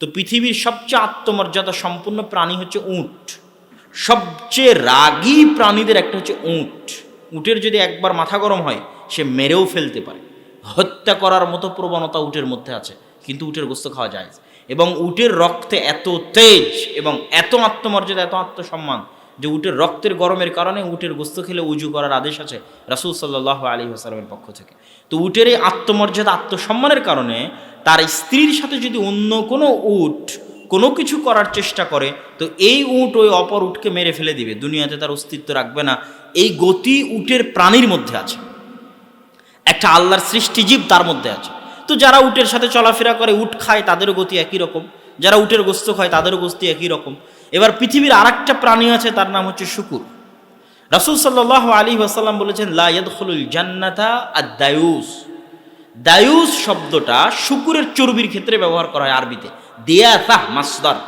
তো পৃথিবীর সবচেয়ে আত্মমর্যাদা সম্পূর্ণ প্রাণী হচ্ছে উট। সবচেয়ে রাগী প্রাণীদের একটা হচ্ছে উট। উটের যদি একবার মাথা গরম হয় সে মেরেও ফেলতে পারে, হত্যা করার মতো প্রবণতা উটের মধ্যে আছে, কিন্তু উটের গোস্ত খাওয়া যায়। এবং উটের রক্তে এত তেজ এবং এত আত্মমর্যাদা, এত আত্মসম্মান যে উটের রক্তের গরমের কারণে উটের গোস্ত খেলে উজু করার আদেশ আছে রাসূল সাল্লাল্লাহু আলাইহি ওয়াসাল্লামের পক্ষ থেকে। তো উটের এই আত্মমর্যাদা, আত্মসম্মানের কারণে তার স্ত্রীর সাথে যদি অন্য কোনো উট কোনো কিছু করার চেষ্টা করে তো এই উট ওই অপর উটকে মেরে ফেলে দিবে, দুনিয়াতে তার অস্তিত্ব রাখবে না। এই গতি উটের প্রাণীর মধ্যে আছে, একটা আল্লাহর সৃষ্টিজীব তার মধ্যে আছে। তো যারা উটের সাথে চলাফেরা করে, উট খায়, তাদেরও গতি একই রকম। যারা উটের গোস্ত খায় তাদেরও গতি একই রকম। এবার পৃথিবীর আরেকটা প্রাণী আছে, তার নাম হচ্ছে শুকুর। রাসূল সাল্লাল্লাহু আলাইহি ওয়াসাল্লাম বলেছেন, লা ইয়াদখুলুল জান্নাতা আদ-দায়ুস। দায়ুস শব্দটা শুকুরের চর্বির ক্ষেত্রে ব্যবহার করা হয় আরবিতে। দিয়াসাহ মাসদার,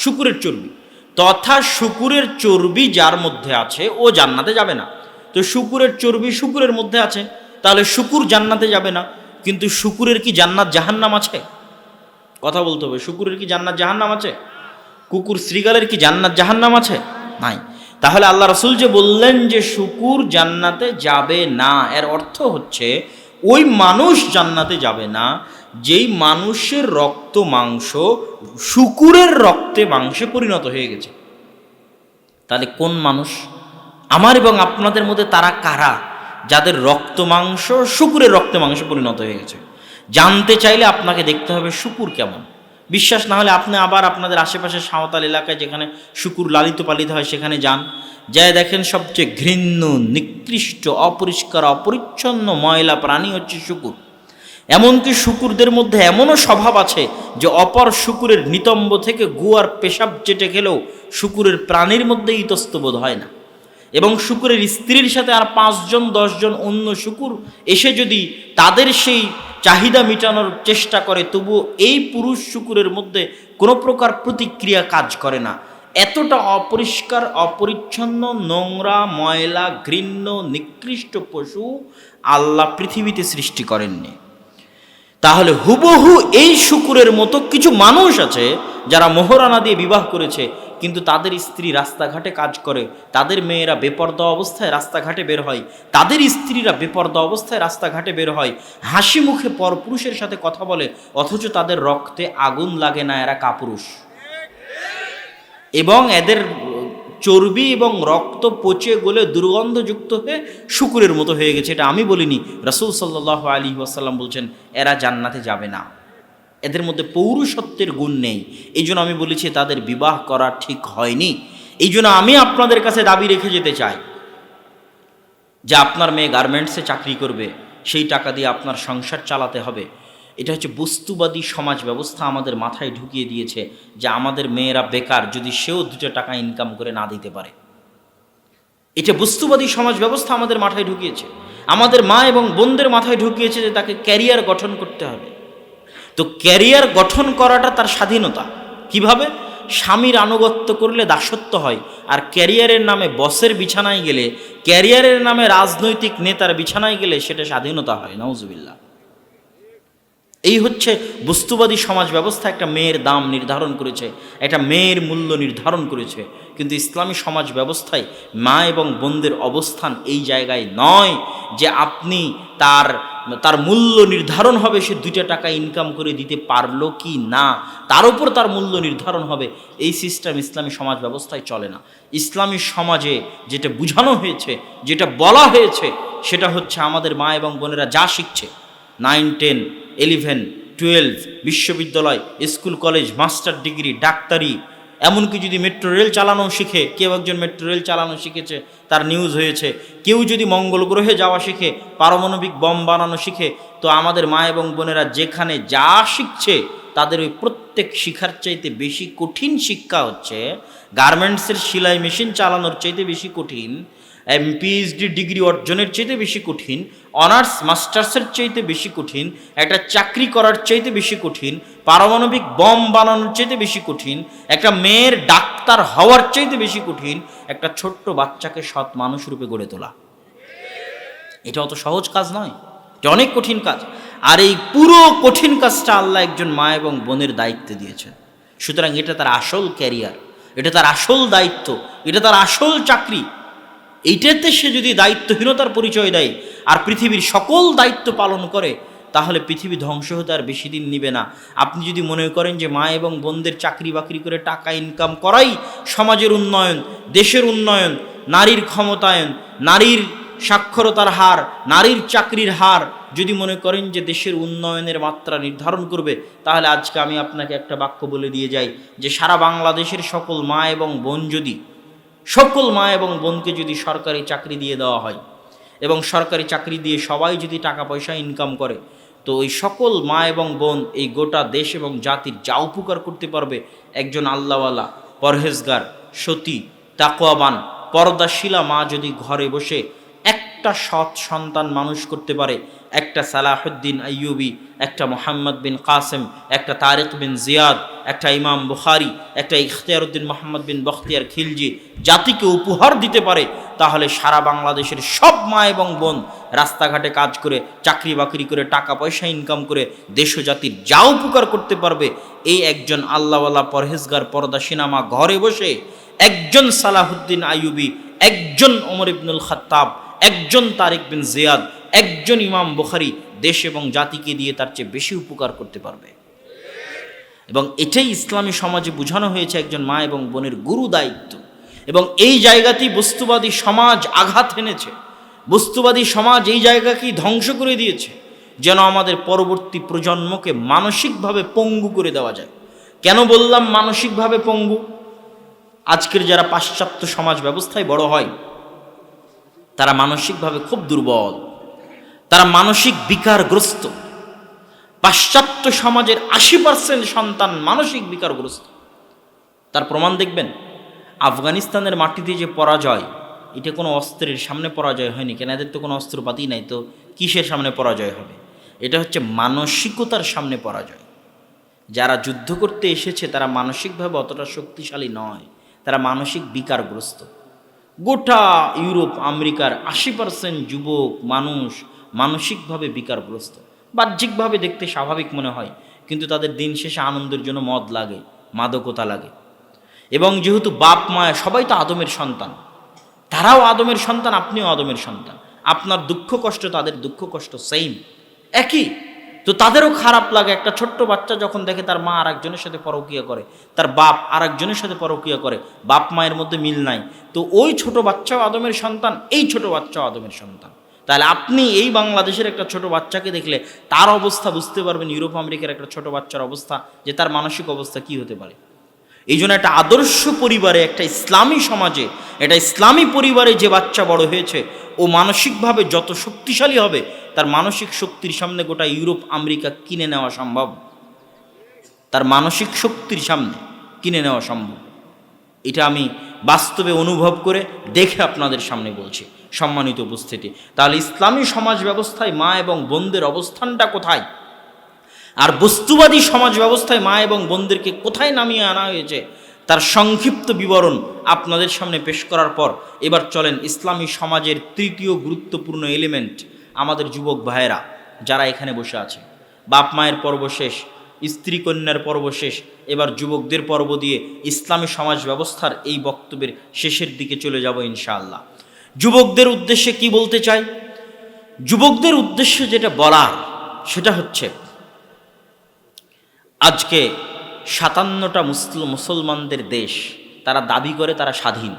শুকুরের চর্বি। তথা শুকুরের চর্বি যার মধ্যে আছে ও জান্নাতে যাবে না। তো শুকুরের চর্বি শুকুরের মধ্যে আছে, তাহলে শুকুর জান্নাতে যাবে না। কিন্তু শুকুরের কি জান্নাত জাহান্নাম আছে? কথা বলতে হবে। শুকুরের কি জান্নাত জাহান্নাম আছে? কুকুর শ্রীগালের কি জান্নাত জাহান্নাম আছে? নাই। তাহলে আল্লাহ রাসূল যে বললেন যে শুকুর জান্নাতে যাবে না, এর অর্থ হচ্ছে ওই মানুষ জান্নাতে যাবে না যেই মানুষের রক্ত মাংস শুকুরের রক্তে মাংসে পরিণত হয়ে গেছে। তাহলে কোন মানুষ? আমার এবং আপনাদের মধ্যে তারা কারা যাদের রক্ত মাংস শুকুরের রক্তে মাংসে পরিণত হয়ে গেছে? জানতে চাইলে আপনাকে দেখতে হবে শুকুর কেমন। বিশ্বাস না হলে আপনি আবার আপনাদের আশেপাশে সাঁওতাল এলাকায় যেখানে শুকুর লালিত পালিত হয় সেখানে যান, যাই দেখেন সবচেয়ে ঘৃণ্য, নিকৃষ্ট, অপরিষ্কার, অপরিচ্ছন্ন, ময়লা প্রাণী হচ্ছে শুকুর। এমনকি শুকুরদের মধ্যে এমনও স্বভাব আছে যে অপর শুকুরের নিতম্ব থেকে গুয়ার পেশাব চেটে খেলেও শুকুরের প্রাণীর মধ্যে ইতস্তবোধ হয় না। এবং শুকুরের স্ত্রীর সাথে আর 5 জন 10 জন অন্য শুকুর এসে যদি তাদের সেই চাহিদা মেটানোর চেষ্টা করে, তবুও এই পুরুষ শুকুরের মধ্যে কোনো প্রকার প্রতিক্রিয়া কাজ করে না। এতটা অপরিষ্কার, অপরিচ্ছন্ন, নোংরা, ময়লা, ঘৃণ্য, নিকৃষ্ট পশু আল্লাহ পৃথিবীতে সৃষ্টি করেননি। তাহলে হুবহু এই শুকুরের মতো কিছু মানুষ আছে যারা মোহরানা দিয়ে বিবাহ করেছে, কিন্তু তাদের স্ত্রী রাস্তাঘাটে কাজ করে, তাদের মেয়েরা বেপর্দা অবস্থায় রাস্তাঘাটে বের হয়, তাদের স্ত্রীরা বেপর্দা অবস্থায় রাস্তাঘাটে বের হয়, হাসি মুখে পরপুরুষের সাথে কথা বলে, অথচ তাদের রক্তে আগুন লাগে না, এরা কাপুরুষ। এবং এদের চর্বি এবং রক্ত পচে গলে দুর্গন্ধযুক্ত হয়ে শুকুরের মতো হয়ে গেছে। এটা আমি বলিনি, রাসূল সাল্লাল্লাহু আলাইহি ওয়াসাল্লাম বলছেন এরা জান্নাতে যাবে না, এদের মধ্যে পৌরুষত্বের গুণ নেই। এই জন্য আমি বলেছি তাদের বিবাহ করা ঠিক হয়নি। এই জন্য আমি আপনাদের কাছে দাবি রেখে যেতে চাই যে আপনার মেয়ে গার্মেন্টসে চাকরি করবে, সেই টাকা দিয়ে আপনার সংসার চালাতে হবে। এটা হচ্ছে বস্তুবাদী সমাজ ব্যবস্থা আমাদের মাথায় ঢুকিয়ে দিয়েছে যে আমাদের মেয়েরা বেকার যদি সেও 2 টাকা ইনকাম করে না দিতে পারে। এটা বস্তুবাদী সমাজ ব্যবস্থা আমাদের মাথায় ঢুকিয়েছে, আমাদের মা এবং বোনদের মাথায় ঢুকিয়েছে যে তাকে ক্যারিয়ার গঠন করতে হবে। তো ক্যারিয়ার গঠন করাটা তার স্বাধীনতা। কিভাবে? স্বামীর আনুগত্য করলে দাসত্ব হয়, আর ক্যারিয়ারের নামে বসের বিছানায় গেলে, ক্যারিয়ারের নামে রাজনৈতিক নেতার বিছানায় গেলে সেটা স্বাধীনতা হয়। নাউজুবিল্লাহ। এই হচ্ছে বস্তুবাদী সমাজ ব্যবস্থা। একটা মেয়ের দাম নির্ধারণ করেছে, একটা মেয়ের মূল্য নির্ধারণ করেছে, কিন্তু ইসলামী সমাজ ব্যবস্থায় মা এবং বোনদের অবস্থান এই জায়গায় নয় যে আপনি তার মূল্য নির্ধারণ হবে সে 2 টাকা ইনকাম করে দিতে পারলো কি না, তার উপর তার মূল্য নির্ধারণ হবে। এই সিস্টেম ইসলামী সমাজ ব্যবস্থায় চলে না। ইসলামী সমাজে যেটা বোঝানো হয়েছে, যেটা বলা হয়েছে, সেটা হচ্ছে আমাদের মা এবং বোনেরা যা শিখছে 9, 10, 11, 12, বিশ্ববিদ্যালয়, স্কুল, কলেজ, মাস্টার ডিগ্রি, ডাক্তারি, এমনকি যদি মেট্রো রেল চালানো শিখে, কেউ একজন মেট্রো রেল চালানো শিখেছে, তার নিউজ হয়েছে, কেউ যদি মঙ্গল গ্রহে যাওয়া শিখে, পারমাণবিক বম বানানো শিখে, তো আমাদের মা এবং বোনেরা যেখানে যা শিখছে তাদের ওই প্রত্যেক শিক্ষার চাইতে বেশি কঠিন শিক্ষা হচ্ছে গার্মেন্টসের সেলাই মেশিন চালানোর চাইতে বেশি কঠিন, পিএইচডি ডিগ্রি অর্জনের চাইতে বেশি কঠিন, অনার্স মাস্টার্সের চাইতে বেশি কঠিন, একটা চাকরি করার চাইতে বেশি কঠিন, পারমাণবিক বম বানানোর চাইতে বেশি কঠিন, একটা মেয়ের ডাক্তার হওয়ার চাইতে বেশি কঠিন একটা ছোট্ট বাচ্চাকে সৎ মানুষ রূপে গড়ে তোলা। এটা অত সহজ কাজ নয়, এটা অনেক কঠিন কাজ। আর এই পুরো কঠিন কাজটা আল্লাহ একজন মা এবং বোনের দায়িত্বে দিয়েছেন। সুতরাং এটা তার আসল ক্যারিয়ার, এটা তার আসল দায়িত্ব, এটা তার আসল চাকরি। এইটাতে সে যদি দায়িত্বহীনতার পরিচয় দেয় আর পৃথিবীর সকল দায়িত্ব পালন করে, তাহলে পৃথিবী ধ্বংস হতে আর বেশি দিন নিবে না। আপনি যদি মনে করেন যে মা এবং বোনদের চাকরি বাকরি করে টাকা ইনকাম করাই সমাজের উন্নয়ন, দেশের উন্নয়ন, নারীর ক্ষমতায়ন, নারীর সাক্ষরতার হার, নারীর চাকরির হার যদি মনে করেন যে দেশের উন্নয়নের মাত্রা নির্ধারণ করবে, তাহলে আজকে আমি আপনাকে একটা বাক্য বলে দিয়ে যাই যে সারা বাংলাদেশের সকল মা এবং বোন যদি, সকল মা এবং বোনকে যদি সরকারি চাকরি দিয়ে দেওয়া হয় এবং সরকারি চাকরি দিয়ে সবাই যদি টাকা পয়সা ইনকাম করে, তো ওই সকল মা এবং বোন এই গোটা দেশ এবং জাতির যা উপকার করতে পারবে, একজন আল্লাহওয়ালা, পরহেজগার, সতী, তাকওয়াবান, পর্দাশীলা মা যদি ঘরে বসে একটা সৎ সন্তান মানুষ করতে পারে, একটা সালাহুদ্দিন আইয়ুবি, একটা মোহাম্মদ বিন কাসেম, একটা তারিক বিন জিয়াদ, একটা ইমাম বুখারি, একটা ইখতিয়ারউদ্দিন মোহাম্মদ বিন বখতিয়ার খিলজি জাতিকে উপহার দিতে পারে, তাহলে সারা বাংলাদেশের সব মা এবং বোন রাস্তাঘাটে কাজ করে, চাকরি বাকরি করে, টাকা পয়সা ইনকাম করে দেশ ও জাতির যা উপকার করতে পারবে, এই একজন আল্লাহওয়ালা পরহেজগার পর্দাশীনা মা ঘরে বসে একজন সালাহুদ্দিন আইয়ুবি, একজন ওমর ইবনুল খাত্তাব, একজন তারিক বিন জিয়াদ, একজন ইমাম বুখারী দেশ এবং জাতিকে দিয়ে তার চেয়ে বেশি উপকার করতে পারবে। এবং এটাই ইসলামী সমাজে বোঝানো হয়েছে একজন মা এবং বোনের গুরু দায়িত্ব। এবং এই জায়গাতেই বস্তুবাদী সমাজ আঘাত এনেছে, বস্তুবাদী সমাজ এই জায়গাকেই ধ্বংস করে দিয়েছে, যেন আমাদের পরবর্তী প্রজন্মকে মানসিকভাবে পঙ্গু করে দেওয়া যায়। কেন বললাম মানসিকভাবে পঙ্গু? আজকের যারা পাশ্চাত্য সমাজ ব্যবস্থায় বড় হয়, তারা মানসিকভাবে খুব দুর্বল, তারা মানসিক বিকারগ্রস্ত। পাশ্চাত্য সমাজের 80% সন্তান মানসিক বিকারগ্রস্ত। তার প্রমাণ দেখবেন, আফগানিস্তানের মাটিতে যে পরাজয়, এটা কোনো অস্ত্রের সামনে পরাজয় হয়নি। কেন? এদের তো কোনো অস্ত্রপাতি নাই, তো কিসের সামনে পরাজয় হবে? এটা হচ্ছে মানসিকতার সামনে পরাজয়। যারা যুদ্ধ করতে এসেছে তারা মানসিকভাবে অতটা শক্তিশালী নয়, তারা মানসিক বিকারগ্রস্ত। গোটা ইউরোপ আমেরিকার 80% যুবক মানুষ মানসিকভাবে বিকারগ্রস্ত। বাহ্যিকভাবে দেখতে স্বাভাবিক মনে হয়, কিন্তু তাদের দিন শেষে আনন্দের জন্য মদ লাগে, মাদকতা লাগে। এবং যেহেতু বাপ মায়া সবাই তো আদমের সন্তান, তারাও আদমের সন্তান, আপনিও আদমের সন্তান, আপনার দুঃখ কষ্ট তাদের দুঃখ কষ্ট সেম, একই। তো তাদেরও খারাপ লাগে একটা ছোট্ট বাচ্চা যখন দেখে তার মা আর একজনের সাথে পরকীয়া করে, তার বাপ আর একজনের সাথে পরকীয়া করে, বাপ মায়ের মধ্যে মিল নাই। তো ওই ছোট বাচ্চাও আদমের সন্তান, এই ছোট বাচ্চাও আদমের সন্তান। তাহলে আপনি এই বাংলাদেশের একটা ছোট বাচ্চাকে দেখলে তার অবস্থা বুঝতে পারবেন ইউরোপ আমেরিকার একটা ছোট বাচ্চার অবস্থা, যে তার মানসিক অবস্থা কি হতে পারে। এই জন্য একটা আদর্শ পরিবারে, একটা ইসলামী সমাজে, একটা ইসলামী পরিবারে যে বাচ্চা বড় হয়েছে, ও মানসিকভাবে যত শক্তিশালী হবে, তার মানসিক শক্তির সামনে গোটা ইউরোপ আমেরিকা কিনে নেওয়া সম্ভব। তার মানসিক শক্তির সামনে কিনে নেওয়া সম্ভব। এটা আমি বাস্তবে অনুভব করে দেখে আপনাদের সামনে বলছি, সম্মানিত উপস্থিতি। তাহলে ইসলামী সমাজ ব্যবস্থায় মা এবং বোনদের অবস্থানটা কোথায়, আর বস্তুবাদী সমাজ ব্যবস্থায় মা এবং বোনদেরকে কোথায় নামিয়ে আনা হয়েছে, তার সংক্ষিপ্ত বিবরণ আপনাদের সামনে পেশ করার পর এবার চলেন ইসলামী সমাজের তৃতীয় গুরুত্বপূর্ণ এলিমেন্ট, আমাদের যুবক ভাইয়েরা যারা এখানে বসে আছে। বাপ মায়ের পর্ব শেষ, স্ত্রী কন্যার পর্ব শেষ, এবার যুবকদের পর্ব দিয়ে ইসলামী সমাজ ব্যবস্থার এই বক্তব্যের শেষের দিকে চলে যাব ইনশাআল্লাহ। যুবকদের উদ্দেশ্যে কি বলতে চাই? যুবকদের উদ্দেশ্যে যেটা বলার সেটা হচ্ছে, আজকে 57টা মুসলমানদের দেশ, তারা দাবি করে তারা স্বাধীন,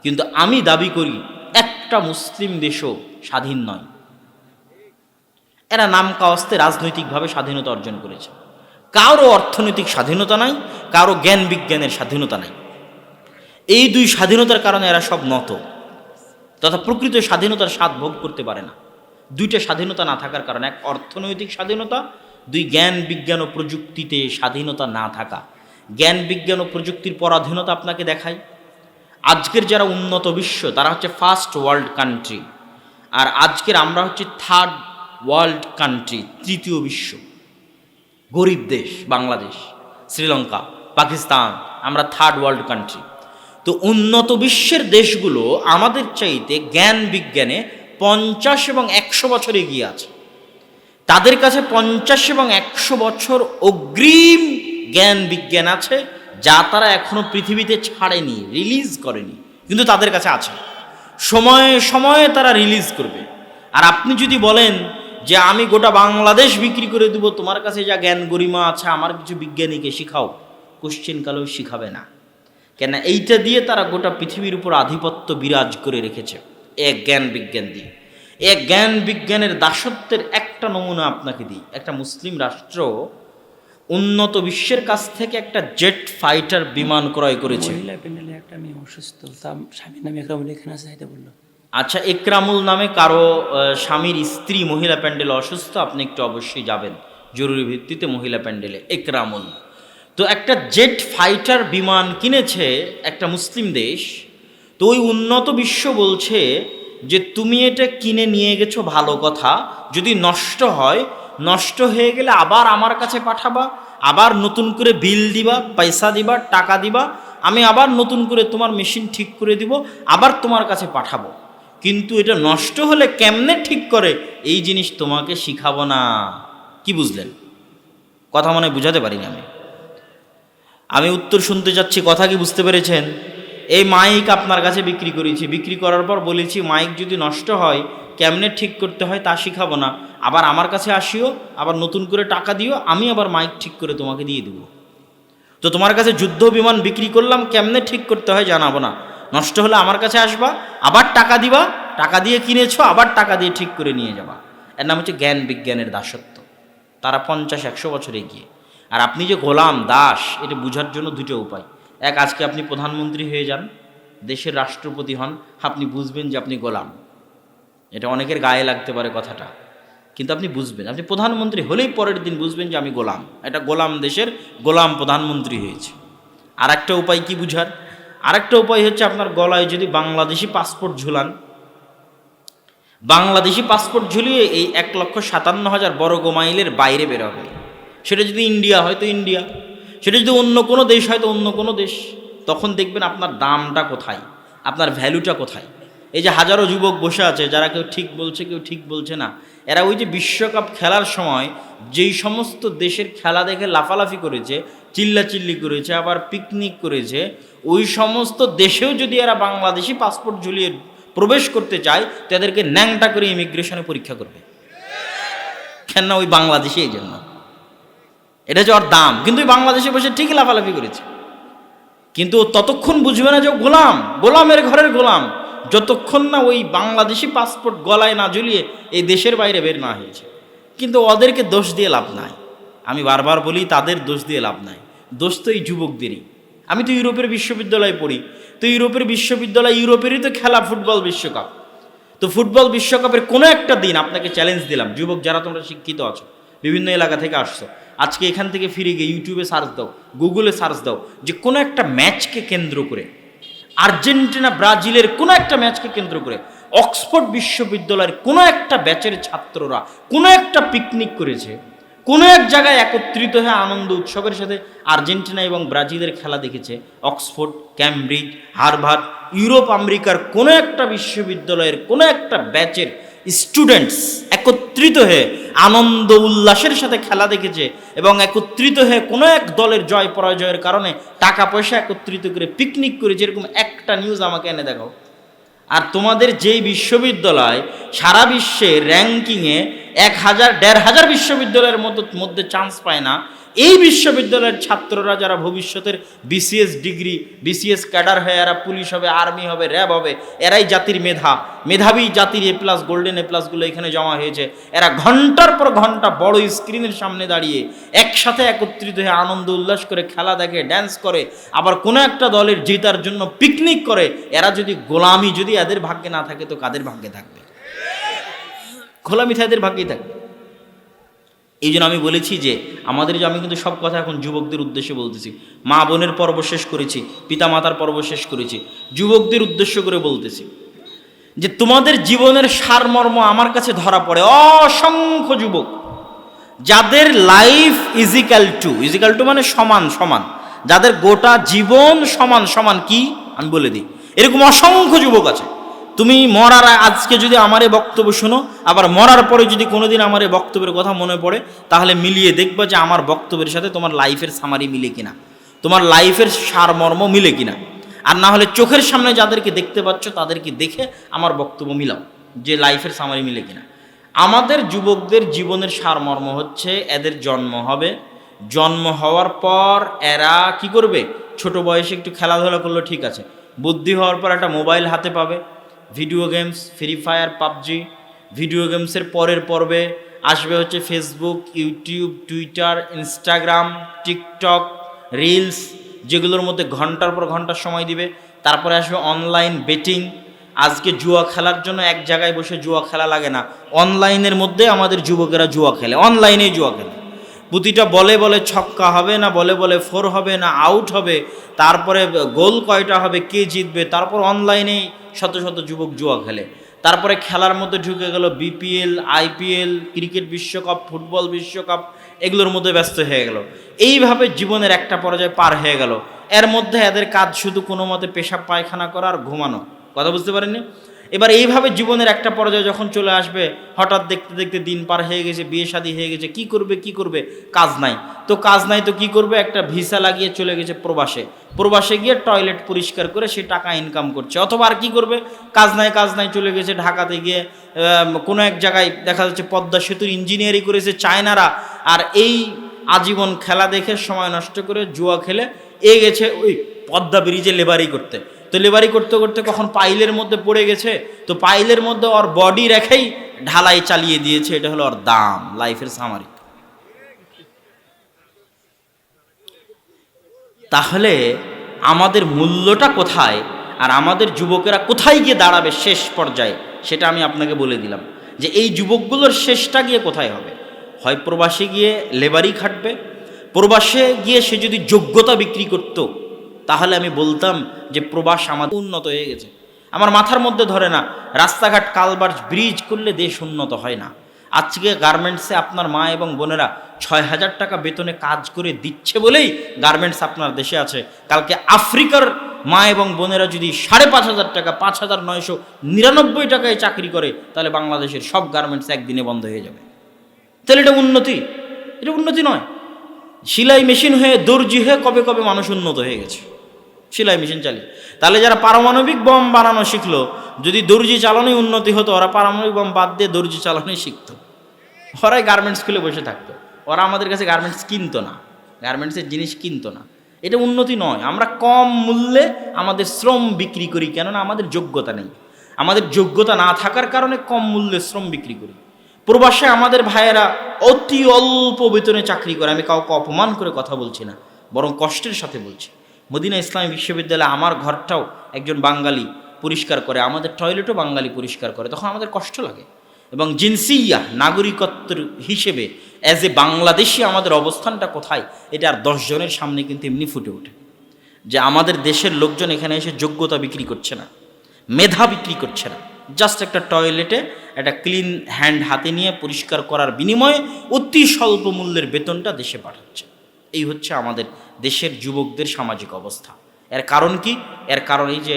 কিন্তু আমি দাবি করি একটা মুসলিম দেশও স্বাধীন নয়। এরা নাম কাওয়াস্তে রাজনৈতিকভাবে স্বাধীনতা অর্জন করেছে। কারো অর্থনৈতিক স্বাধীনতা নাই, কারো জ্ঞান বিজ্ঞানের স্বাধীনতা নাই। এই দুই স্বাধীনতার কারণে এরা সব নত, তথা প্রকৃত স্বাধীনতার স্বাদ ভোগ করতে পারে না। দুইটা স্বাধীনতা না থাকার কারণে, এক অর্থনৈতিক স্বাধীনতা, দুই জ্ঞান বিজ্ঞান ও প্রযুক্তিতে স্বাধীনতা না থাকা। জ্ঞান বিজ্ঞান ও প্রযুক্তির পরাধীনতা আপনাকে দেখায়। আজকের যারা উন্নত বিশ্ব তারা হচ্ছে ফার্স্ট ওয়ার্ল্ড কান্ট্রি, আর আজকের আমরা হচ্ছে থার্ড ওয়ার্ল্ড কান্ট্রি, তৃতীয় বিশ্ব। গরিব দেশ বাংলাদেশ, শ্রীলঙ্কা, পাকিস্তান, আমরা থার্ড ওয়ার্ল্ড কান্ট্রি। তো উন্নত বিশ্বের দেশগুলো আমাদের চাইতে জ্ঞান বিজ্ঞানে 50 এবং 100 বছর এগিয়ে আছে। তাদের কাছে 50 এবং 100 বছর অগ্রিম জ্ঞান বিজ্ঞান আছে যা তারা এখনো পৃথিবীতে ছাড়েনি, রিলিজ করেনি, কিন্তু তাদের কাছে আছে। সময়ে সময়ে তারা রিলিজ করবে। আর আপনি যদি বলেন যে আমি গোটা বাংলাদেশ বিক্রি করে দেবো, তোমার কাছে যা জ্ঞান গরিমা আছে আমার কিছু বিজ্ঞানীকে শিখাও, কোশ্চেন কালেও শিখাবে না। কেন? এইটা দিয়ে তারা গোটা পৃথিবীর উপর আধিপত্য বিরাজ করে রেখেছে, এক জ্ঞান বিজ্ঞান দিয়ে। এক জ্ঞান বিজ্ঞানের দাসত্বের একটা নমুনা আপনাকে দিই। একটা মুসলিম রাষ্ট্র উন্নত বিশ্বের কাছ থেকে একটা জেট ফাইটার বিমান ক্রয় করেছে। আচ্ছা, একরামুল নামে কারো স্বামীর স্ত্রী মহিলা প্যান্ডেলে অসুস্থ, আপনি একটু অবশ্যই যাবেন জরুরি ভিত্তিতে মহিলা প্যান্ডেলে। একরামুল তো একটা জেট ফাইটার বিমান কিনেছে একটা মুসলিম দেশ। তো ওই উন্নত বিশ্ব বলছে যে তুমি এটা কিনে নিয়ে গেছো ভালো কথা, যদি নষ্ট হয়, নষ্ট হয়ে গেলে আবার আমার কাছে পাঠাবা, আবার নতুন করে বিল দিবা, পয়সা দিবা, টাকা দিবা, আমি আবার নতুন করে তোমার মেশিন ঠিক করে দিব, আবার তোমার কাছে পাঠাবো। কিন্তু এটা নষ্ট হলে কেমনে ঠিক করে এই জিনিস তোমাকে শিখাবো না। কি বুঝলেন? কথা মনে বুঝাতে পারিনি আমি উত্তর শুনতে যাচ্ছি, কথা কি বুঝতে পেরেছেন? এই মাইক আপনার কাছে বিক্রি করেছি, বিক্রি করার পর বলেছি মাইক যদি নষ্ট হয় কেমনে ঠিক করতে হয় তা শিখাবো না, আবার আমার কাছে আসিও, আবার নতুন করে টাকা দিও, আমি আবার মাইক ঠিক করে তোমাকে দিয়ে দেবো। তো তোমার কাছে যুদ্ধ বিমান বিক্রি করলাম, কেমনে ঠিক করতে হয় জানাবো না, নষ্ট হলে আমার কাছে আসবা, আবার টাকা দিবা, টাকা দিয়ে কিনেছো, আবার টাকা দিয়ে ঠিক করে নিয়ে যাবা। এর নাম হচ্ছে জ্ঞান বিজ্ঞানের দাসত্ব। তারা 50-100 বছর এগিয়ে। আর আপনি যে গোলাম দাস, এটা বোঝার জন্য দুটো উপায়। এক, আজকে আপনি প্রধানমন্ত্রী হয়ে যান, দেশের রাষ্ট্রপতি হন, আপনি বুঝবেন যে আপনি গোলাম। এটা অনেকের গায়ে লাগতে পারে কথাটা, কিন্তু আপনি বুঝবেন, আপনি প্রধানমন্ত্রী হলেই পরের দিন বুঝবেন যে আমি গোলাম, এটা গোলাম দেশের গোলাম প্রধানমন্ত্রী হয়েছে। আর একটা উপায় কি বুঝার? আরেকটা উপায় হচ্ছে আপনার গলায় যদি বাংলাদেশি পাসপোর্ট ঝুলান, বাংলাদেশি পাসপোর্ট ঝুলিয়ে এই 1,57,000 বর্গ মাইলের বাইরে বেরোবে। সেটা যদি ইন্ডিয়া হয় তো ইন্ডিয়া, সেটা যদি অন্য কোনো দেশ হয় তো অন্য কোনো দেশ। তখন দেখবেন আপনার দামটা কোথায়, আপনার ভ্যালুটা কোথায়। এই যে হাজারো যুবক বসে আছে, যারা কেউ ঠিক বলছে কেউ ঠিক বলছে না, এরা ওই যে বিশ্বকাপ খেলার সময় যেই সমস্ত দেশের খেলা দেখে লাফালাফি করেছে, চিল্লাচিল্লি করেছে, আবার পিকনিক করেছে, ওই সমস্ত দেশেও যদি এরা বাংলাদেশি পাসপোর্ট ঝুলিয়ে প্রবেশ করতে চায়, তাদেরকে ন্যাংটা করে ইমিগ্রেশনে পরীক্ষা করবে। কেন না? ওই বাংলাদেশি, এই জন্য এটা যে ওর দাম। কিন্তু ওই বাংলাদেশে বসে ঠিকই লাফালাফি করেছে, কিন্তু ততক্ষণ বুঝবে না যে ও গোলাম, গোলামের ঘরের গোলাম, যতক্ষণ না ওই বাংলাদেশি পাসপোর্ট গলায় না ঝুলিয়ে এই দেশের বাইরে বের না হয়েছে। কিন্তু ওদেরকে দোষ দিয়ে লাভ নাই, আমি বারবার বলি তাদের দোষ দিয়ে লাভ নাই, দোষ তো এই যুবকদেরই। আমি তো ইউরোপের বিশ্ববিদ্যালয়ে পড়ি, তো ইউরোপের বিশ্ববিদ্যালয়, ইউরোপেরই তো খেলা ফুটবল বিশ্বকাপ। তো ফুটবল বিশ্বকাপের কোনো একটা দিন আপনাকে চ্যালেঞ্জ দিলাম, যুবক যারা তোমরা শিক্ষিত আছো, বিভিন্ন এলাকা থেকে আসছো, আজকে এখান থেকে ফিরে গিয়ে ইউটিউবে সার্চ দাও, গুগলে সার্চ দাও, যে কোনো একটা ম্যাচকে কেন্দ্র করে, আর্জেন্টিনা ব্রাজিলের কোনো একটা ম্যাচকে কেন্দ্র করে অক্সফোর্ড বিশ্ববিদ্যালয়ের কোনো একটা ব্যাচের ছাত্ররা কোনো একটা পিকনিক করেছে, কোনো এক জায়গায় একত্রিত হয়ে আনন্দ উৎসবের সাথে আর্জেন্টিনা এবং ব্রাজিলের খেলা দেখেছে। অক্সফোর্ড, ক্যামব্রিজ, হার্ভার্ড, ইউরোপ আমেরিকার কোনো একটা বিশ্ববিদ্যালয়ের কোনো একটা ব্যাচের স্টুডেন্টস একত্রিত হয়ে আনন্দ উল্লাসের সাথে খেলা দেখেছে, এবং একত্রিত হয়ে কোনো এক দলের জয় পরাজয়ের কারণে টাকা পয়সা একত্রিত করে পিকনিক করেছে। এরকম একটা নিউজ আমাকে এনে দেখাও। আর তোমাদের যেই বিশ্ববিদ্যালয় সারা বিশ্বে র্যাঙ্কিংয়ে 1,000-1,500 বিশ্ববিদ্যালয়ের মধ্যে চান্স পায় না, এই বিশ্ববিদ্যালয়ের ছাত্ররা যারা ভবিষ্যতের বিসিএস ডিগ্রি, বিসিএস ক্যাডার হয়ে এরা পুলিশ হবে, আর্মি হবে, র্যাব হবে, এরাই জাতির মেধাবী জাতির A+, গোল্ডেন A+গুলো এখানে জমা হয়েছে। এরা ঘন্টার পর ঘন্টা বড় স্ক্রিনের সামনে দাঁড়িয়ে একসাথে একত্রিত হয়ে আনন্দ উল্লাস করে খেলা দেখে, ড্যান্স করে, আবার কোনো একটা দলের জেতার জন্য পিকনিক করে। এরা যদি গোলামি যদি এদের ভাগ্যে না থাকে তো কাদের ভাগ্যে থাকবে? গোলামি তো এদের ভাগ্যেই থাকবে। এই জন্য আমি বলেছি যে আমাদের যে, আমি কিন্তু সব কথা এখন যুবকদের উদ্দেশ্যে বলতেছি, মা বোনের পর্ব শেষ করেছি, পিতা মাতার পর্ব শেষ করেছি, যুবকদের উদ্দেশ্য করে বলতেছি যে তোমাদের জীবনের সারমর্ম আমার কাছে ধরা পড়ে। অসংখ্য যুবক যাদের লাইফ ইজিক্যাল টু মানে সমান সমান, যাদের গোটা জীবন সমান সমান, কি আমি বলে দিই, এরকম অসংখ্য যুবক আছে। তুমি মরার আজকে যদি আমার এই বক্তব্য শোনো, আবার মরার পরে যদি কোনোদিন আমার এই বক্তব্যের কথা মনে পড়ে, তাহলে মিলিয়ে দেখবা যে আমার বক্তব্যের সাথে তোমার লাইফের সামারি মিলে কিনা, তোমার লাইফের সারমর্ম মিলে কিনা। আর না হলে চোখের সামনে যাদেরকে দেখতে পাচ্ছ তাদেরকে দেখে আমার বক্তব্য মিলাও যে লাইফের সামারি মিলে কিনা। আমাদের যুবকদের জীবনের সারমর্ম হচ্ছে এদের জন্ম হবে, জন্ম হওয়ার পর এরা কি করবে, ছোট বয়সে একটু খেলাধুলা করলো ঠিক আছে, বুদ্ধি হওয়ার পর একটা মোবাইল হাতে পাবে, video games, free fire, PUBG. Video গেমসের পরের পর্বে আসবে হচ্ছে Facebook, YouTube, Twitter, Instagram, TikTok, reels, যেগুলোর মধ্যে ঘন্টার পর ঘন্টা সময় দিবে। তারপরে আসবে অনলাইন বেটিং। আজকে জুয়া খেলার জন্য এক জায়গায় বসে জুয়া খেলা লাগে না, অনলাইনের মধ্যে আমাদের যুবকেরা জুয়া খেলে, অনলাইনেই জুয়া খেলে। প্রতিটা বলে বলে ছক্কা হবে না, বলে বলে ফোর হবে না, আউট হবে, তারপরে গোল কয়টা হবে, কে জিতবে, তারপর অনলাইনেই শত শত যুবক জুয়া খেলে। তারপরে খেলার মধ্যে ঢুকে গেল বিপিএল, আইপিএল, ক্রিকেট বিশ্বকাপ, ফুটবল বিশ্বকাপ, এগুলোর মধ্যে ব্যস্ত হয়ে গেল। এইভাবে জীবনের একটা পর্যায়ে পার হয়ে গেল। এর মধ্যে এদের কাজ শুধু কোনো মতে পেশাব পায়খানা করা আর ঘুমানো। কথা বুঝতে পারেননি? এবার এইভাবে জীবনের একটা পর্যায়ে যখন চলে আসবে, হঠাৎ দেখতে দেখতে দিন পার হয়ে গেছে, বিয়ে শাদী হয়ে গেছে, কি করবে কি করবে, কাজ নাই। তো কাজ নাই তো কি করবে, একটা ভিসা লাগিয়ে চলে গেছে প্রবাসে, প্রবাসে গিয়ে টয়লেট পরিষ্কার করে সে টাকা ইনকাম করছে। অথবা আর কি করবে, কাজ নাই চলে গেছে ঢাকাতে গিয়ে কোনো এক জায়গায় দেখা যাচ্ছে পদ্মা সেতুর ইঞ্জিনিয়ারিং করেছে চায়নারা, আর এই আজীবন খেলা দেখে সময় নষ্ট করে জুয়া খেলে গেছে ওই পদ্মা ব্রিজে লেবারি করতে। তো লেবারি করতে করতে কখন পাইলের মধ্যে পড়ে গেছে, তো পাইলের মধ্যে ওর বডি রেখেই ঢালাই চালিয়ে দিয়েছে। এটা হলো ওর দাম, লাইফের সামারি। তাহলে আমাদের মূল্যটা কোথায়, আর আমাদের যুবকেরা কোথায় গিয়ে দাঁড়াবে শেষ পর্যায়ে, সেটা আমি আপনাকে বলে দিলাম যে এই যুবকগুলোর শেষটা গিয়ে কোথায় হবে। হয় প্রবাসে গিয়ে লেবারি খাটবে, প্রবাসে গিয়ে সে যদি যোগ্যতা বিক্রি করতো, তাহলে আমি বলতাম যে প্রবাস আমাদের উন্নত হয়ে গেছে। আমার মাথার মধ্যে ধরে না, রাস্তাঘাট কালভার্ট ব্রিজ করলে দেশ উন্নত হয় না। আজকে গার্মেন্টসে আপনার মা এবং বোনেরা ৬,০০০ টাকা বেতনে কাজ করে দিচ্ছে বলেই গার্মেন্টস আপনার দেশে আছে। কালকে আফ্রিকার মা এবং বোনেরা যদি ৫,৫০০ টাকা, ৫,৯৯৯ টাকায় চাকরি করে, তাহলে বাংলাদেশের সব গার্মেন্টস একদিনে বন্ধ হয়ে যাবে। তাহলে এটা উন্নতি? এটা উন্নতি নয়। সেলাই মেশিন হয়ে, দর্জি হয়ে কবে কবে মানুষ উন্নত হয়ে গেছে সেলাই মেশিন চালিয়ে। তাহলে যারা পারমাণবিক বম বানানো শিখলো, যদি দর্জি চালানোই উন্নতি হতো, ওরা পারমাণবিক বম বাদ দিয়ে দর্জি চালানোই শিখতো, ওরাই গার্মেন্টস খুলে বসে থাকতো। ওরা আমাদের কাছে গার্মেন্টস কিনতো না, গার্মেন্টসের জিনিস কিনতো না। এটা উন্নতি নয়। আমরা কম মূল্যে আমাদের শ্রম বিক্রি করি, কেননা আমাদের যোগ্যতা নেই। আমাদের যোগ্যতা না থাকার কারণে কম মূল্যে শ্রম বিক্রি করি। প্রবাসে আমাদের ভাইয়েরা অতি অল্প বেতনে চাকরি করে। আমি কাউকে অপমান করে কথা বলছি না, বরং কষ্টের সাথে বলছি। মদিনা ইসলামী বিশ্ববিদ্যালয়ে আমার ঘরটাও একজন বাঙালি পরিষ্কার করে, আমাদের টয়লেটও বাঙালি পরিষ্কার করে, তখন আমাদের কষ্ট লাগে। এবং জিনসিয়া, নাগরিকত্বের হিসেবে অ্যাজ এ বাংলাদেশি আমাদের অবস্থানটা কোথায়, এটা আর 10 জনের সামনে কিন্তু এমনি ফুটে ওঠে যে আমাদের দেশের লোকজন এখানে এসে যোগ্যতা বিক্রি করছে না, মেধা বিক্রি করছে না। জাস্ট একটা টয়লেটে একটা ক্লিন হ্যান্ড হাতে নিয়ে পরিষ্কার করার বিনিময়ে অতি স্বল্প মূল্যের বেতনটা দেশে পাঠাচ্ছে। এই হচ্ছে আমাদের দেশের যুবকদের সামাজিক অবস্থা। এর কারণ কি? এর কারণ এই যে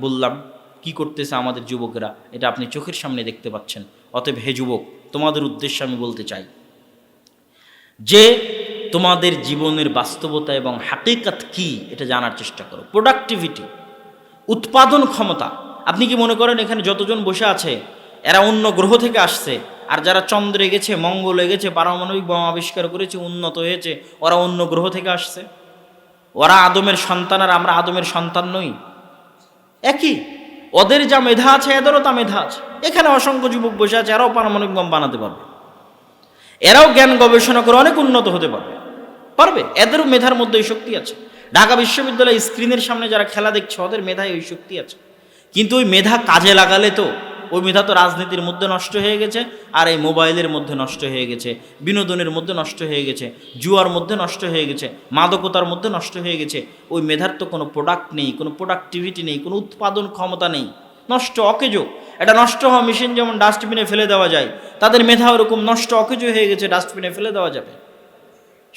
বললাম, কি করতেছে আমাদের যুবকেরা, এটা আপনি চোখের সামনে দেখতে পাচ্ছেন। অতএব হে যুবক, তোমাদের উদ্দেশ্যে আমি বলতে চাই যে তোমাদের জীবনের বাস্তবতা এবং হাকিকাত কি, এটা জানার চেষ্টা করো। প্রোডাক্টিভিটি, উৎপাদন ক্ষমতা। আপনি কি মনে করেন এখানে যতজন বসে আছে এরা অন্য গ্রহ থেকে আসছে? আর যারা চন্দ্রে গেছে, মঙ্গলে গেছে, পারমাণবিক বোমা আবিষ্কার করেছে, উন্নত হয়েছে, ওরা অন্য গ্রহ থেকে আসছে? ওরা আদমের সন্তান আর আমরা আদমের সন্তান নই? একই। ওদের যা মেধা আছে এদেরও তা মেধা আছে। এখানে অসংখ্য যুবক বসে আছে, এরাও পারমাণবিক বোমা বানাতে পারবে, এরাও জ্ঞান গবেষণা করে অনেক উন্নত হতে পারবে পারবে। এদেরও মেধার মধ্যে ওই শক্তি আছে। ঢাকা বিশ্ববিদ্যালয় স্ক্রিনের সামনে যারা খেলা দেখছে, ওদের মেধায় ওই শক্তি আছে। কিন্তু ওই মেধা কাজে লাগালে তো, ওই মেধা তো রাজনীতির মধ্যে নষ্ট হয়ে গেছে, আর এই মোবাইলের মধ্যে নষ্ট হয়ে গেছে, বিনোদনের মধ্যে নষ্ট হয়ে গেছে, জুয়ার মধ্যে নষ্ট হয়ে গেছে, মাদকতার মধ্যে নষ্ট হয়ে গেছে। ওই মেধার তো কোনো প্রোডাক্ট নেই, কোনো প্রোডাক্টিভিটি নেই, কোনো উৎপাদন ক্ষমতা নেই, নষ্ট, অকেজো। এটা নষ্ট হওয়া মেশিন যেমন ডাস্টবিনে ফেলে দেওয়া যায়, তাদের মেধা ওরকম নষ্ট, অকেজো হয়ে গেছে, ডাস্টবিনে ফেলে দেওয়া যাবে।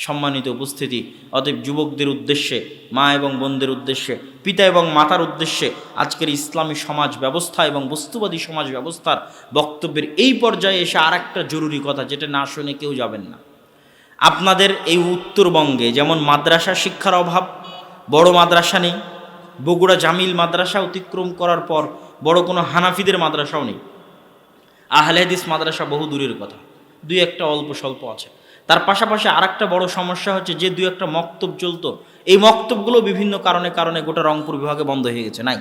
সম্মানিত উপস্থিতি, অতএব যুবকদের উদ্দেশ্যে, মা এবং বোনদের উদ্দেশ্যে, পিতা এবং মাতার উদ্দেশ্যে আজকের ইসলামী সমাজ ব্যবস্থা এবং বস্তুবাদী সমাজ ব্যবস্থার বক্তব্যের এই পর্যায়ে এসে আর একটা জরুরি কথা, যেটা না শুনে কেউ যাবেন না। আপনাদের এই উত্তরবঙ্গে যেমন মাদ্রাসা শিক্ষার অভাব, বড় মাদ্রাসা নেই। বগুড়া জামিল মাদ্রাসা অতিক্রম করার পর বড় কোনো হানাফিদের মাদ্রাসাও নেই। আহলে হাদিস মাদ্রাসা বহু দূরের কথা, দুই একটা অল্প স্বল্প আছে। তার পাশাপাশি আর একটা বড় সমস্যা হচ্ছে, যে দুই একটা মক্তব চলতো, এই মক্তবগুলো বিভিন্ন কারণে গোটা রংপুর বিভাগে বন্ধ হয়ে গেছে, নাই।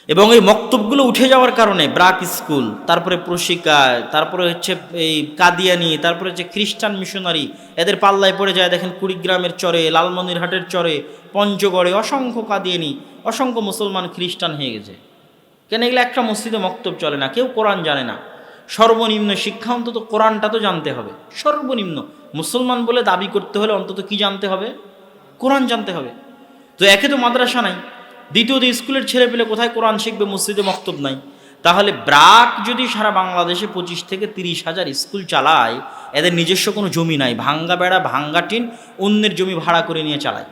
এবং এই মক্তবগুলো উঠে যাওয়ার কারণে ব্রাক স্কুল, তারপরে প্রশিকায়, তারপরে হচ্ছে এই কাদিয়ানি, তারপরে হচ্ছে খ্রিস্টান মিশনারি, এদের পাল্লায় পড়ে যায়। দেখেন কুড়িগ্রামের চরে, লালমনিরহাটের চরে, পঞ্চগড়ে অসংখ্য কাদিয়ানি, অসংখ্য মুসলমান খ্রিস্টান হয়ে গেছে। কেন? এগুলো একটা মসজিদে মক্তব চলে না, কেউ কোরআন জানে না। সর্বনিম্ন শিক্ষা অন্তত কোরআনটা তো জানতে হবে। সর্বনিম্ন মুসলমান বলে দাবি করতে হলে অন্তত কি জানতে হবে? কোরআন জানতে হবে। তো একে তো মাদ্রাসা নাই, দ্বিতীয়ত স্কুলের ছেলে পেলে কোথায় কোরআন শিখবে? মসজিদে মক্তব নাই। তাহলে ব্রাক যদি সারা বাংলাদেশে 25 থেকে 30,000 স্কুল চালায়, এদের নিজস্ব কোনো জমি নাই, ভাঙ্গা বেড়া ভাঙ্গা টিন অন্যের জমি ভাড়া করে নিয়ে চালায়।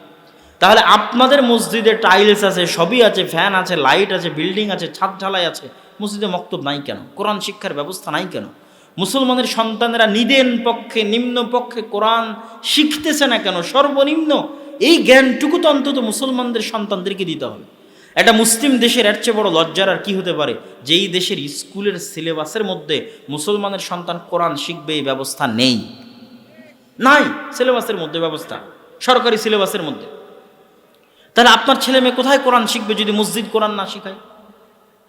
তাহলে আপনাদের মসজিদে টাইলস আছে, সবই আছে, ফ্যান আছে, লাইট আছে, বিল্ডিং আছে, ছাদ ঢালাই আছে, মসজিদে মক্তব নাই কেন? কোরআন শিক্ষার ব্যবস্থা নাই কেন? মুসলমানের সন্তানেরা নিম্ন পক্ষে কোরআন শিখতেছে না কেন? সর্বনিম্ন এই জ্ঞানটুকু তো অন্তত মুসলমানদের সন্তানদেরকে দিতে হবে। একটা মুসলিম দেশের এর চেয়ে বড় লজ্জার আর কি হতে পারে, যেই দেশের স্কুলের সিলেবাসের মধ্যে মুসলমানের সন্তান কোরআন শিখবে এই ব্যবস্থা নেই, নাই সিলেবাসের মধ্যে ব্যবস্থা, সরকারি সিলেবাসের মধ্যে। তাহলে আপনার ছেলে মেয়ে কোথায় কোরআন শিখবে যদি মসজিদ কোরআন না শিখায়?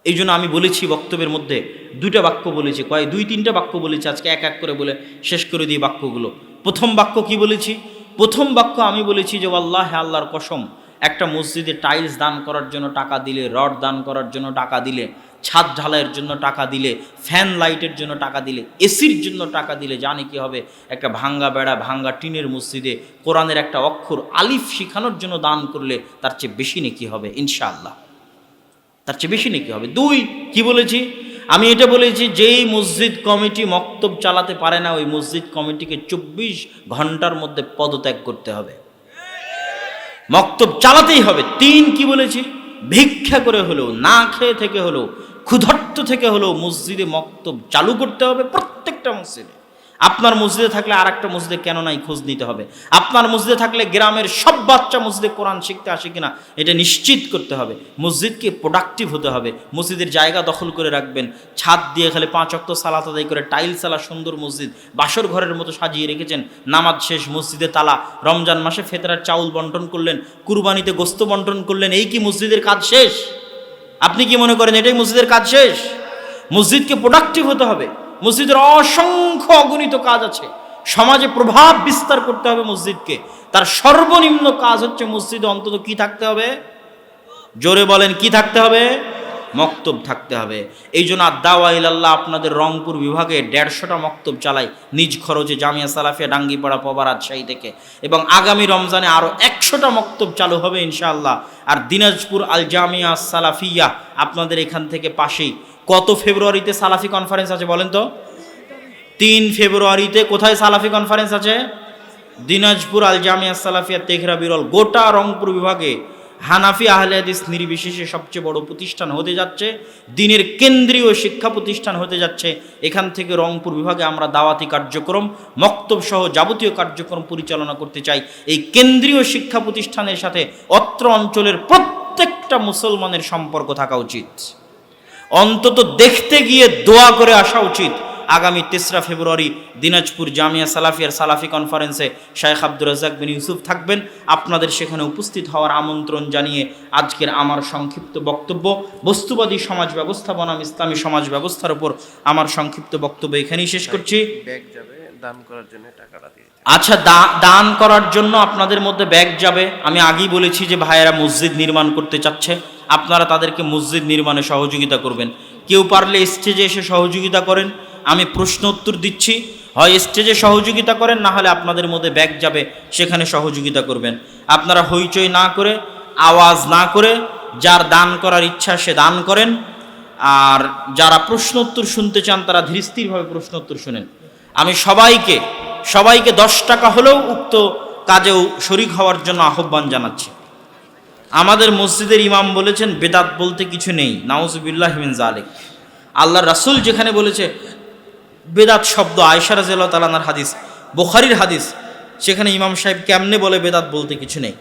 এই জন্য আমি বলেছি বক্তব্যের মধ্যে দুইটা বাক্য বলেছি, দুই তিনটা বাক্য বলেছি, আজকে এক এক করে বলে শেষ করে দিই বাক্যগুলো। প্রথম বাক্য কি বলেছি? প্রথম বাক্য আমি বলেছি যে আল্লাহ, আল্লাহর কসম, একটা মসজিদে টাইলস দান করার জন্য টাকা দিলে, রড দান করার জন্য টাকা দিলে, ছাদ ঢালাইয়ের জন্য টাকা দিলে, ফ্যান লাইটের জন্য টাকা দিলে, এসির জন্য টাকা দিলে, জানি কি হবে? একটা ভাঙ্গা বেড়া ভাঙ্গা টিনের মসজিদে কোরআনের একটা অক্ষর আলিফ শিখানোর জন্য দান করলে তার চেয়ে বেশি নেকি হবে ইনশাআল্লাহ, তার চেয়ে বেশি নেকি হবে। দুই, কি বলেছি আমি? এটা বলেছি যেই মসজিদ কমিটি মক্তব চালাতে পারে না, ওই মসজিদ কমিটিকে 24 ঘন্টার মধ্যে পদত্যাগ করতে হবে, মক্তব চালাতেই হবে। তিন, কি বলেছি? ভিক্ষা করে হলেও, না খেয়ে থেকে হলেও, ক্ষুধার্ত থেকে হলেও মসজিদে মক্তব চালু করতে হবে, প্রত্যেকটা মসজিদে। আপনার মসজিদে থাকলে আর একটা মসজিদে কেন নাই খোঁজ নিতে হবে। আপনার মসজিদে থাকলে গ্রামের সব বাচ্চা মসজিদে কোরআন শিখতে আসে কিনা এটা নিশ্চিত করতে হবে। মসজিদকে প্রোডাক্টিভ হতে হবে, মসজিদের জায়গা দখল করে রাখবেন, ছাদ দিয়ে খালি 5 ওয়াক্ত সালাত আদায় করে টাইলস আলা সুন্দর মসজিদ বাসর ঘরের মতো সাজিয়ে রেখেছেন। নামাজ শেষ, মসজিদে তালা, রমজান মাসে ফেতরার চাউল বন্টন করলেন, কুরবানিতে গোস্ত বন্টন করলেন, এই কি মসজিদের কাজ শেষ? আপনি কি মনে করেন এটাই মসজিদের কাজ শেষ? মসজিদকে প্রোডাক্টিভ হতে হবে। মসজিদের অসংখ্য অগণিত কাজ আছে, সমাজে প্রভাব বিস্তার করতে হবে মসজিদকে। তার সর্বনিম্ন কাজ হচ্ছে মসজিদে অন্তত কি থাকতে হবে? জোরে বলেন, কি থাকতে হবে? মক্তব থাকতে হবে। এই জন্য দাওয়া ইলাল্লাহ আপনাদের রংপুর বিভাগে 150টা মক্তব চালায় নিজ খরচে, জামিয়া সালাফিয়া ডাঙ্গিপাড়া পবা রাজশাহী থেকে। এবং আগামী রমজানে আরও 100টা মক্তব চালু হবে ইনশাআল্লাহ। আর দিনাজপুর আল জামিয়া সালাফিয়া আপনাদের এখান থেকে পাশেই। কত ফেব্রুয়ারিতে সালাফি কনফারেন্স আছে বলেন তো? 3 ফেব্রুয়ারিতে কোথায় সালাফি কনফারেন্স আছে? দিনাজপুর আল জামিয়া সালাফিয়া তেঘরা বিরল। গোটা রংপুর বিভাগে হানাফি আহলে হাদিস নির্বিশেষে সবচেয়ে বড় প্রতিষ্ঠান হতে যাচ্ছে, দিনের কেন্দ্রীয় শিক্ষা প্রতিষ্ঠান হতে যাচ্ছে। এখান থেকে রংপুর বিভাগে আমরা দাওয়াতি কার্যক্রম, মক্তব সহ যাবতীয় কার্যক্রম পরিচালনা করতে চাই। এই কেন্দ্রীয় শিক্ষা প্রতিষ্ঠানের সাথে অত্র অঞ্চলের প্রত্যেকটা মুসলমানের সম্পর্ক থাকা উচিত, অন্তত দেখতে গিয়ে দোয়া করে আসা উচিত। আগামী 3রা ফেব্রুয়ারি দিনাজপুর জামিয়া সালাফিয়ার সালাফি কনফারেন্সে শায়েখ আব্দুর রাজ্জাক বিন ইউসুফ থাকবেন। আপনাদের সেখানে উপস্থিত হওয়ার আমন্ত্রণ জানিয়ে আজকের আমার সংক্ষিপ্ত বক্তব্য, বস্তুবাদী সমাজ ব্যবস্থা বনাম ইসলামী সমাজ ব্যবস্থার উপর আমার সংক্ষিপ্ত বক্তব্য এখানেই শেষ করছি। আচ্ছা, দান করার জন্য আপনাদের মধ্যে ব্যাগ যাবে। আমি আগেই বলেছি যে ভাইয়েরা মসজিদ নির্মাণ করতে চাচ্ছে, আপনারা তাদেরকে মসজিদ নির্মাণে সহযোগিতা করবেন। কেউ পারলে স্টেজে এসে সহযোগিতা করেন। আমি প্রশ্ন উত্তর দিচ্ছি, হয় স্টেজে সহযোগিতা করেন, না হলে আপনাদের মধ্যে ব্যাগ যাবে, সেখানে সহযোগিতা করবেন। আপনারা হইচই না করে, আওয়াজ না করে, যার দান করার ইচ্ছা সে দান করেন। আর যারা প্রশ্ন উত্তর শুনতে চান তারা ধীরস্থিরভাবে প্রশ্ন উত্তর শুনেন। আমি সবাইকে সবাইকে 10 টাকা হলেও উক্ত কাজেও শরিক হওয়ার জন্য আহ্বান জানাচ্ছি। আমাদের মসজিদের ইমাম বলেছেন বেদাত বলতে কিছু নেই, নাউজুবিল্লাহ মিন যালিক। আল্লাহ রাসূল যেখানে বলেছে বেদাত শব্দ, আয়েশা রাদিয়াল্লাহু তাআলা আনহার হাদিস, বুখারীর হাদিস, সেখানে ইমাম সাহেব কেমনে বলে বেদাত বলতে কিছু নেই?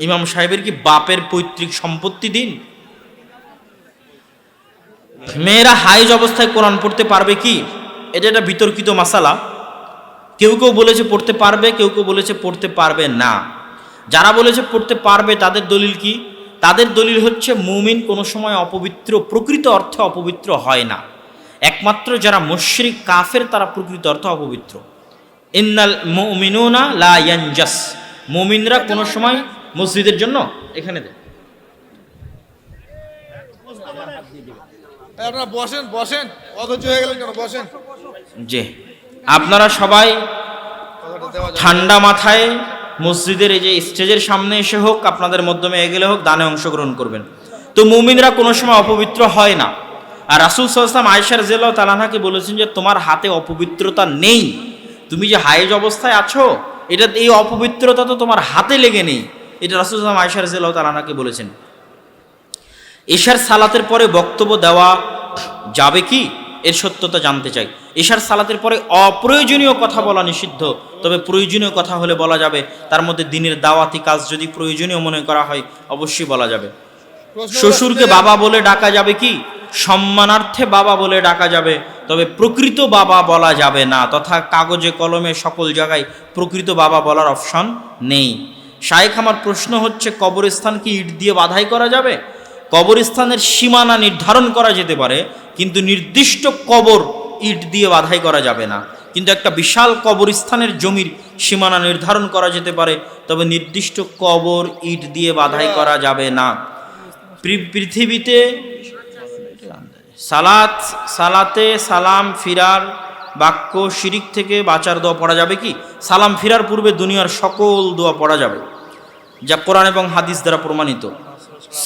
ইমাম সাহেবের কি বাপের পৈতৃক সম্পত্তি দিন? মেয়েরা হাইজ অবস্থায় কোরআন পড়তে পারবে কি? এটা একটা বিতর্কিত মাসালা। কেউ কেউ বলেছে পড়তে পারবে, কেউ কেউ বলেছে পড়তে পারবে না। যারা বলেছে পড়তে পারবে তাদের দলিল কি? তাদের দলিল হচ্ছে মুমিন কোনো সময় অপবিত্র, প্রকৃত অর্থে অপবিত্র হয় না। একমাত্র যারা মুশরিক কাফের তারা প্রকৃত অর্থে অপবিত্র। ইন্নাল মুমিনুনা লা ইয়ানজাস, মুমিনরা কোনো সময় মসজিদের জন্য এখানে দেয়। আপনারা বসেন বসেন, অধৈর্য হয়ে গেলেন কেন? বসেন। জি, আপনারা সবাই ঠান্ডা মাথায় মসজিদের এই যে স্টেজের সামনে এসে হোক, আপনাদের মাধ্যমে এগেলে হোক, দানে অংশগ্রহণ করবেন। তো মুমিনরা কোনো সময় অপবিত্র হয় না। আর রাসূল সাল্লাল্লাহু আলাইহি ওয়াসাল্লাম আয়েশা রাদিয়াল্লাহু তাআলা আনহাকে বলেছেন যে তোমার হাতে অপবিত্রতা নেই, তুমি যে হায়েজ অবস্থায় আছো, এটা এই অপবিত্রতা তো তোমার হাতে লেগে নেই। এটা রাসূল সাল্লাল্লাহু আলাইহি ওয়াসাল্লাম আয়েশা রাদিয়াল্লাহু তাআলা আনহাকে বলেছেন। এশার সালাতের পরে বক্তব্য দেওয়া যাবে কি? এর সত্যতা জানতে চাই। এশার সালাতের পরে অপ্রয়োজনীয় কথা বলা নিষিদ্ধ, তবে প্রয়োজনীয় কথা হলে বলা যাবে। তার মধ্যে দিনের দাওয়াতি কাজ যদি প্রয়োজনীয় মনে করা হয় অবশ্যই বলা যাবে। শ্বশুরকে বাবা বলে ডাকা যাবে কি? সম্মানার্থে বাবা বলে ডাকা যাবে, তবে প্রকৃত বাবা বলা যাবে না, তথা কাগজে কলমে সকল জায়গায় প্রকৃত বাবা বলার অপশন নেই। শায়েখ, আমার প্রশ্ন হচ্ছে কবরস্থান কি ইট দিয়ে বাধাই করা যাবে? কবরস্থানের সীমানা নির্ধারণ করা যেতে পারে, কিন্তু নির্দিষ্ট কবর ইট দিয়ে বাধাই করা যাবে না। কিন্তু একটা বিশাল কবরস্থানের জমির সীমানা নির্ধারণ করা যেতে পারে, তবে নির্দিষ্ট কবর ইট দিয়ে বাধাই করা যাবে না। পৃথিবীতে সালাতে সালাম ফিরার বাক্য শিরিক থেকে বাঁচার দোয়া পড়া যাবে কি? সালাম ফিরার পূর্বে দুনিয়ার সকল দোয়া পড়া যাবে, যা কোরআন এবং হাদিস দ্বারা প্রমাণিত।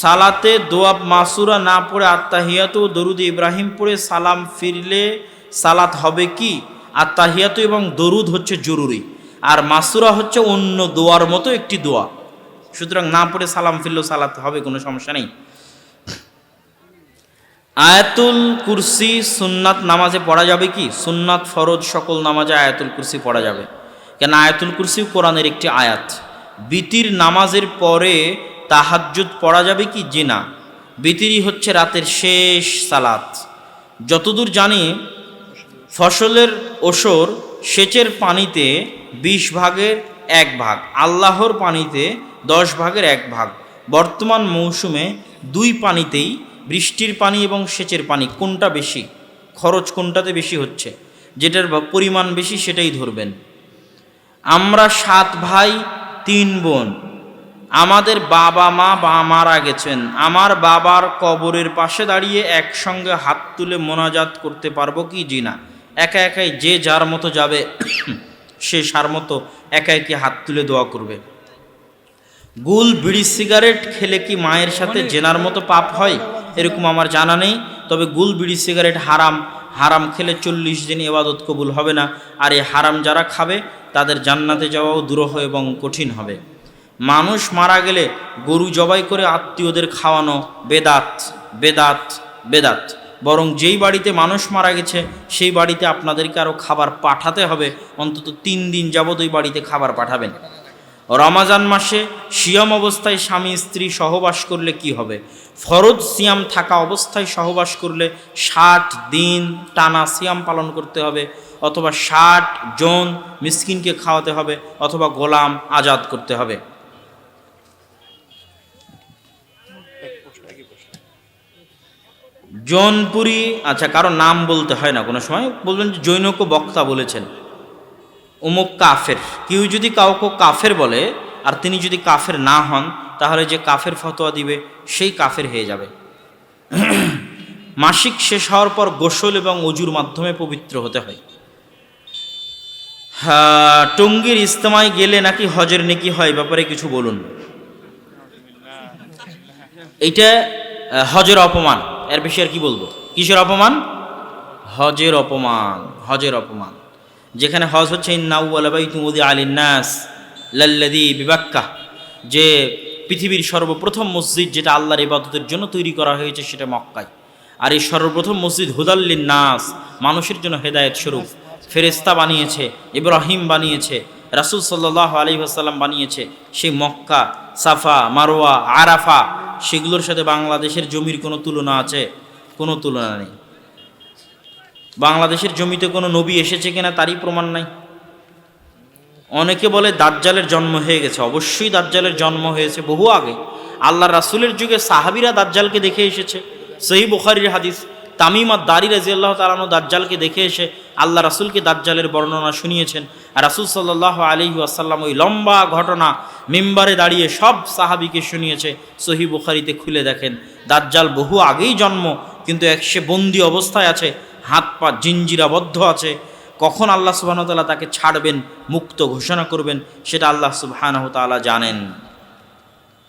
সালাতে দোয়া মাসুরা না পড়ে আত্তাহিয়াতু দরুদ ইব্রাহিম পড়ে সালাম ফিরলে সালাত হবে কি? আত্তাহিয়াতু এবং দরুদ হচ্ছে জরুরি, আর মাসুরা হচ্ছে অন্য দোয়ার মতো একটি দোয়া, সুতরাং না পড়ে সালাম ফিরলেও সালাত হবে, কোনো সমস্যা নেই। আয়াতুল কুরসি সুন্নাত নামাজে পড়া যাবে কি? সুন্নাত ফরজ সকল নামাজে আয়াতুল কুরসি পড়া যাবে, কেন আয়াতুল কুরসি কোরআনের একটি আয়াত। বিতির নামাজের পরে তাহাজ্জুদ পড়া যাবে কি? জি না, বিতিরই হচ্ছে রাতের শেষ সালাত। যতদূর জানি ফসলের ওসর সেচের পানিতে 20 ভাগের 1 ভাগ, আল্লাহর পানিতে 10 ভাগের 1 ভাগ। বর্তমান মৌসুমে 2 পানিতেই, বৃষ্টির পানি এবং সেচের পানি, কোনটা বেশি? খরচ কোনটাতে বেশি হচ্ছে? যেটার পরিমাণ বেশি সেটাই ধরবেন। আমরা 7 ভাই 3 বোন। আমাদের বাবা মা মারা গেছেন। আমার বাবার কবরের পাশে দাঁড়িয়ে একসঙ্গে হাত তুলে মোনাজাত করতে পারবো কি? জি না, একা একাই যে যার মতো যাবে সে সার মতো একা একই হাত তুলে দোয়া করবে। গুল বিড়ি সিগারেট খেলে কি মায়ের সাথে জেনার মতো পাপ হয়? এরকম আমার জানা নেই, তবে গুল বিড়ি সিগারেট হারাম, হারাম খেলে 40 দিন ইবাদত কবুল হবে না, আর এই হারাম যারা খাবে তাদের জান্নাতে যাওয়াও দুরূহ এবং কঠিন হবে। মানুষ মারা গেলে গরু জবাই করে আত্মীয়দের খাওয়ানো বেদাত, বেদাত, বেদাত। বরং যেই বাড়িতে মানুষ মারা গেছে সেই বাড়িতে আপনাদেরকে আরও খাবার পাঠাতে হবে, অন্তত 3 দিন যাবত ওই বাড়িতে খাবার পাঠাবেন। রমাজান মাসে সিয়াম অবস্থায় স্বামী স্ত্রী সহবাস করলে কি হবে? ফরজ সিয়াম থাকা অবস্থায় সহবাস করলে 60 দিন টানা সিয়াম পালন করতে হবে, অথবা 60 জন মিসকিনকে খাওয়াতে হবে, অথবা গোলাম আজাদ করতে হবে। জৌনপুরি, আচ্ছা, কারো নাম বলতে হয় না, কোনো সময় বলবেন যে জৈনক বক্তা বলেছেন অমুক কাফের। কেউ যদি কাউকে কাফের বলে আর তিনি যদি কাফের না হন, তাহলে যে কাফের ফতোয়া দিবে সেই কাফের হয়ে যাবে। মাসিক শেষ হওয়ার পর গোসল এবং অজুর মাধ্যমে পবিত্র হতে হয়। টঙ্গীর ইজতেমায় গেলে নাকি হজের নেকি হয়, ব্যাপারে কিছু বলুন। এইটা হজের অপমান, এর বেশি আর কি বলবো? কিসের অপমান? হজের অপমান, হজের অপমান। যেখানে হজ হচ্ছে ইন্না আউওয়ালা বাইতুন উযিআ লিন-নাস লাল্লাযী বিবাক্কা, যে পৃথিবীর সর্বপ্রথম মসজিদ যেটা আল্লাহর ইবাদতের জন্য তৈরি করা হয়েছে সেটা মক্কায়। আর এই সর্বপ্রথম মসজিদ হুদাল লিন-নাস, মানুষের জন্য হেদায়েত স্বরূপ। ফেরেশতা বানিয়েছে, ইব্রাহিম বানিয়েছে, রাসূল সাল্লাল্লাহু আলাইহি ওয়াসাল্লাম বানিয়েছে। সেই মক্কা, সাফা, মারওয়া, আরাফা, সেগুলোর সাথে বাংলাদেশের জমির কোনো তুলনা আছে? কোনো তুলনা নেই। বাংলাদেশের জমিতে কোনো নবী এসেছে কিনা তারই প্রমাণ নাই। অনেকে বলে দাজ্জালের জন্ম হয়ে গেছে। অবশ্যই দাজ্জালের জন্ম হয়েছে বহু আগে। আল্লাহ রাসূলের যুগে সাহাবীরা দাজ্জালকে দেখে এসেছে। সহিহ বুখারীর হাদিস, তামিম আদ-দারি রাদিয়াল্লাহু তাআলা আনহু দাজ্জালকে দেখে এসে আল্লাহ রাসূলকে দাজ্জালের বর্ণনা শুনিয়েছেন। আর রাসূল সাল্লাল্লাহু আলাইহি ওয়াসাল্লাম ওই লম্বা ঘটনা মিম্বারে দাঁড়িয়ে সব সাহাবীকে শুনিয়েছে। সহিহ বুখারীতে খুলে দেখেন, দাজ্জাল বহু আগেই জন্ম, কিন্তু সে বন্দি অবস্থায় আছে, হাত পা জিঞ্জিরাবদ্ধ আছে। কখন আল্লাহ সুবহানাহু ওয়া তাআলা তাকে ছাড়বেন, মুক্ত ঘোষণা করবেন, সেটা আল্লাহ সুবহানাহু ওয়া তাআলা জানেন।